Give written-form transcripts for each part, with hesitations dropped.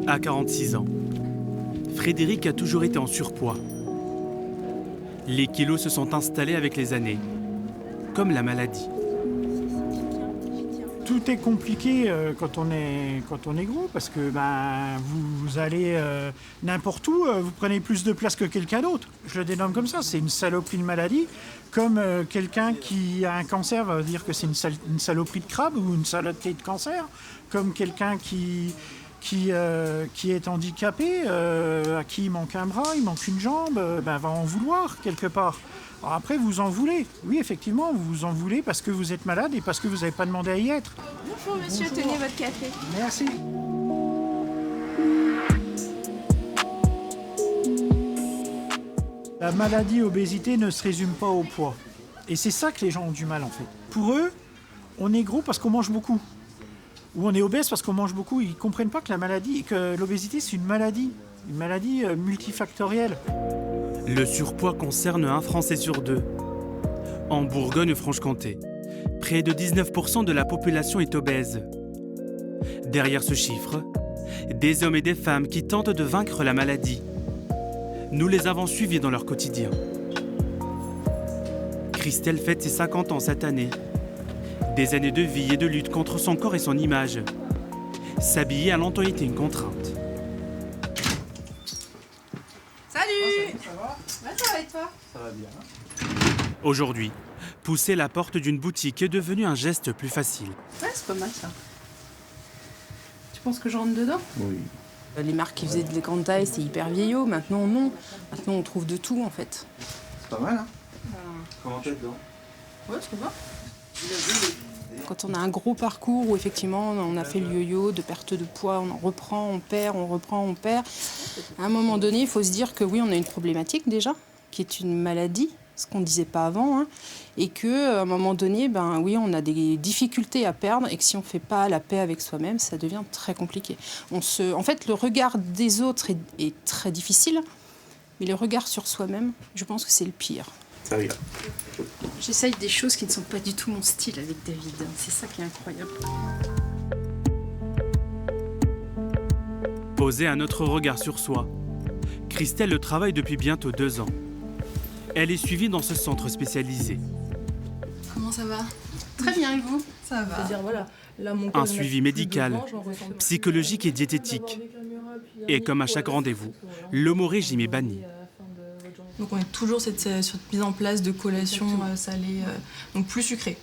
À 46 ans, Frédéric a toujours été en surpoids. Les kilos se sont installés avec les années, comme la maladie. Tout est compliqué quand on est gros, parce que vous allez n'importe où, vous prenez plus de place que quelqu'un d'autre. Je le dénomme comme ça, c'est une saloperie de maladie. Comme quelqu'un qui a un cancer va dire que c'est une saloperie de crabe ou une saloperie de cancer. Comme quelqu'un qui est handicapé, à qui il manque un bras, il manque une jambe, va en vouloir quelque part. Alors après, vous en voulez. Oui, effectivement, vous en voulez parce que vous êtes malade et parce que vous n'avez pas demandé à y être. Bonjour monsieur, Bonjour. tenez votre café. Merci. La maladie obésité ne se résume pas au poids. Et c'est ça que les gens ont du mal en fait. Pour eux, on est gros parce qu'on mange beaucoup. Ou on est obèse parce qu'on mange beaucoup. Ils ne comprennent pas que que l'obésité c'est une maladie multifactorielle. Le surpoids concerne un Français sur deux. En Bourgogne-Franche-Comté, près de 19% de la population est obèse. Derrière ce chiffre, des hommes et des femmes qui tentent de vaincre la maladie. Nous les avons suivis dans leur quotidien. Christelle fête ses 50 ans cette année. Des années de vie et de lutte contre son corps et son image. S'habiller a longtemps été une contrainte. Salut. Ça va ? Ouais, ça va et toi? Ça va bien. Aujourd'hui, pousser la porte d'une boutique est devenu un geste plus facile. Ouais, c'est pas mal ça. Tu penses que je rentre dedans? Oui. Les marques qui faisaient de grande taille, c'était hyper vieillot. Maintenant, non. Maintenant, on trouve de tout en fait. C'est pas mal, hein? Comment t'es dedans? Ouais, ça va. Quand on a un gros parcours où effectivement on a fait le yo-yo de perte de poids, on en reprend, on perd, on reprend, on perd. À un moment donné, il faut se dire que oui, on a une problématique déjà, qui est une maladie, ce qu'on ne disait pas avant, hein, et qu'à un moment donné, oui, on a des difficultés à perdre et que si on ne fait pas la paix avec soi-même, ça devient très compliqué. En fait, le regard des autres est très difficile, mais le regard sur soi-même, je pense que c'est le pire. Ça va. J'essaye des choses qui ne sont pas du tout mon style avec David. C'est ça qui est incroyable. Poser un autre regard sur soi. Christelle le travaille depuis bientôt 2 ans. Elle est suivie dans ce centre spécialisé. Comment ça va? Très bien, et vous? Ça va. C'est-à-dire, voilà, là, mon corps, Un il suivi n'a plus médical, besoin, j'en ressens plus. psychologique et diététique. Et comme à chaque rendez-vous, l'homo-régime est banni. Donc on est toujours cette mise en place de collations salées, donc plus sucrées.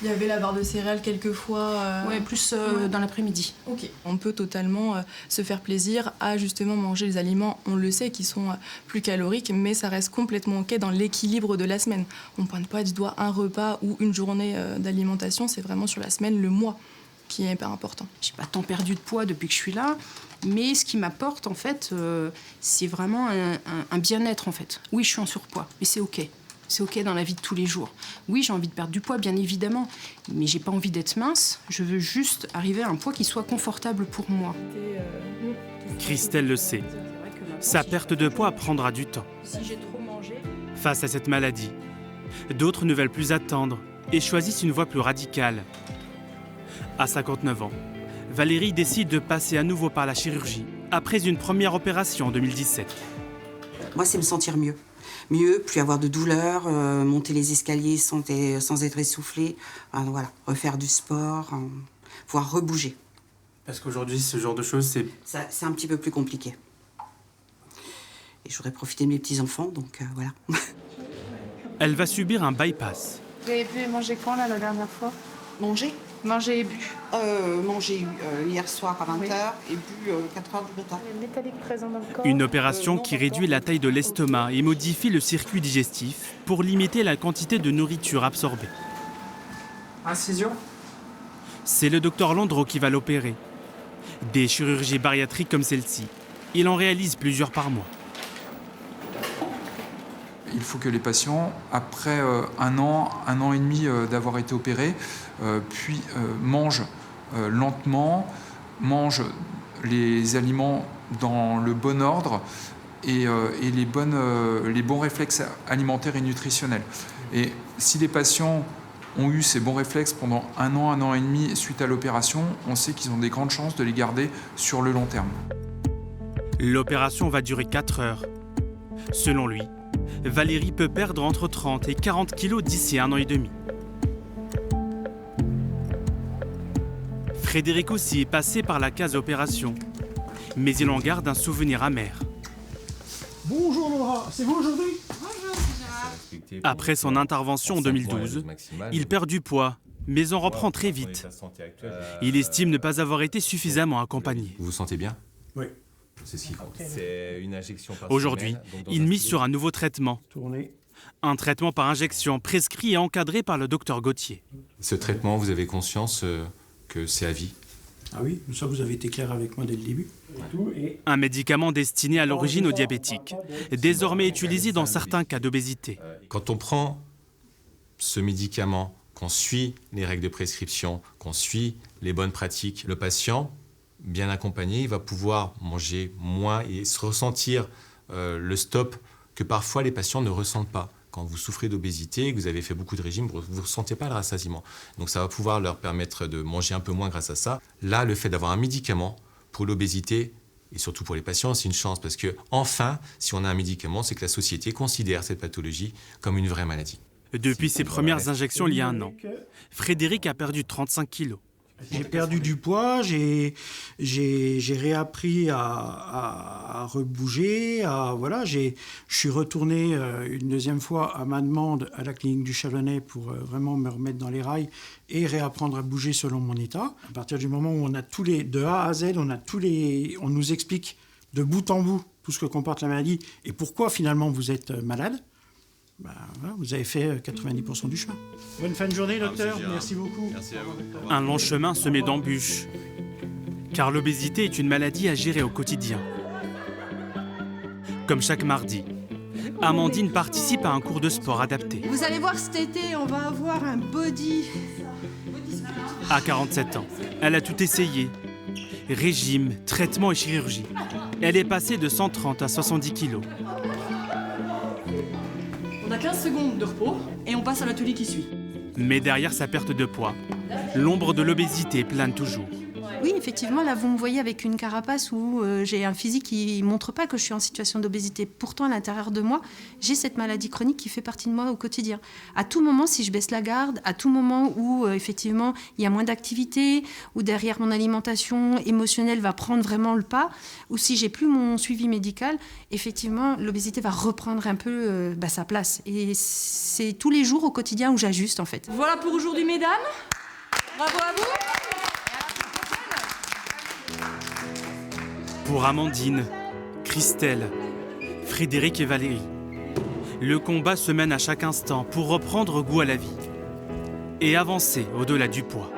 Il y avait la barre de céréales quelquefois. Ouais, plus dans l'après-midi. Ok. On peut totalement se faire plaisir à justement manger les aliments, on le sait, qui sont plus caloriques, mais ça reste complètement ok dans l'équilibre de la semaine. On ne pointe pas du doigt un repas ou une journée d'alimentation, c'est vraiment sur la semaine, le mois, qui est hyper important. J'ai pas tant perdu de poids depuis que je suis là, mais ce qui m'apporte, en fait, c'est vraiment un bien-être, en fait. Oui, je suis en surpoids, mais c'est ok. C'est ok dans la vie de tous les jours. Oui, j'ai envie de perdre du poids, bien évidemment, mais j'ai pas envie d'être mince. Je veux juste arriver à un poids qui soit confortable pour moi. Christelle le sait. Sa perte de poids prendra du temps. Si j'ai trop mangé... Face à cette maladie, d'autres ne veulent plus attendre et choisissent une voie plus radicale. À 59 ans, Valérie décide de passer à nouveau par la chirurgie après une première opération en 2017. Moi, c'est me sentir mieux. Mieux, plus avoir de douleur, monter les escaliers sans être essoufflé. Voilà, refaire du sport, pouvoir rebouger. Parce qu'aujourd'hui, ce genre de choses, C'est un petit peu plus compliqué. Et je voudrais profiter de mes petits-enfants, donc voilà. Elle va subir un bypass. Vous avez bu et mangé quand, là, la dernière fois? Manger Manger et bu. Manger hier soir à 20h et bu 4h du matin. Le métallique présent dans le corps. Une opération qui réduit la taille de l'estomac et modifie le circuit digestif pour limiter la quantité de nourriture absorbée. Incision ? C'est le docteur Landreau qui va l'opérer. Des chirurgies bariatriques comme celle-ci, il en réalise plusieurs par mois. Il faut que les patients, après un an et demi d'avoir été opérés, puis mangent lentement, mangent les aliments dans le bon ordre et les bons réflexes alimentaires et nutritionnels. Et si les patients ont eu ces bons réflexes pendant un an et demi suite à l'opération, on sait qu'ils ont des grandes chances de les garder sur le long terme. L'opération va durer 4 heures. Selon lui, Valérie peut perdre entre 30 et 40 kilos d'ici 1 an et demi. Frédéric aussi est passé par la case opération, mais il en garde un souvenir amer. Bonjour Laura, c'est vous aujourd'hui? Après son intervention en 2012, il perd du poids, mais en reprend très vite. Il estime ne pas avoir été suffisamment accompagné. Vous vous sentez bien? Oui. C'est ce qu'il faut. C'est une injection par Aujourd'hui, semaine, donc il mise sur un nouveau traitement. Un traitement par injection prescrit et encadré par le docteur Gauthier. Ce traitement, vous avez conscience que c'est à vie? Ah oui, ça vous avez été clair avec moi dès le début. Un médicament destiné à l'origine aux diabétiques, désormais utilisé dans certains cas d'obésité. Quand on prend ce médicament, qu'on suit les règles de prescription, qu'on suit les bonnes pratiques, le patient, bien accompagné, il va pouvoir manger moins et se ressentir le stop que parfois les patients ne ressentent pas. Quand vous souffrez d'obésité, que vous avez fait beaucoup de régimes, vous ne ressentez pas le rassasiement. Donc ça va pouvoir leur permettre de manger un peu moins grâce à ça. Là, le fait d'avoir un médicament pour l'obésité, et surtout pour les patients, c'est une chance. Parce que, enfin, si on a un médicament, c'est que la société considère cette pathologie comme une vraie maladie. Depuis ses premières injections il y a 1 an, Frédéric a perdu 35 kilos. J'ai perdu du poids, j'ai réappris à rebouger, je suis retourné une deuxième fois à ma demande à la clinique du Chalonnais pour vraiment me remettre dans les rails et réapprendre à bouger selon mon état. À partir du moment où on a de A à Z, on nous explique de bout en bout tout ce que comporte la maladie et pourquoi finalement vous êtes malade. Voilà, vous avez fait 90% du chemin. Bonne fin de journée, docteur. Merci beaucoup. Merci à vous. Un long chemin semé d'embûches. Car l'obésité est une maladie à gérer au quotidien. Comme chaque mardi, Amandine participe à un cours de sport adapté. Vous allez voir cet été, on va avoir un body. À 47 ans, elle a tout essayé. Régime, traitement et chirurgie. Elle est passée de 130 à 70 kilos. On a 15 secondes de repos et on passe à l'atelier qui suit. Mais derrière sa perte de poids, l'ombre de l'obésité plane toujours. Oui, effectivement, là, vous me voyez avec une carapace où j'ai un physique qui ne montre pas que je suis en situation d'obésité. Pourtant, à l'intérieur de moi, j'ai cette maladie chronique qui fait partie de moi au quotidien. À tout moment, si je baisse la garde, à tout moment où, effectivement, il y a moins d'activité, ou derrière mon alimentation émotionnelle va prendre vraiment le pas, ou si j'ai plus mon suivi médical, effectivement, l'obésité va reprendre un peu sa place. Et c'est tous les jours au quotidien où j'ajuste, en fait. Voilà pour aujourd'hui, mesdames. Bravo à vous. Pour Amandine, Christelle, Frédéric et Valérie, le combat se mène à chaque instant pour reprendre goût à la vie et avancer au-delà du poids.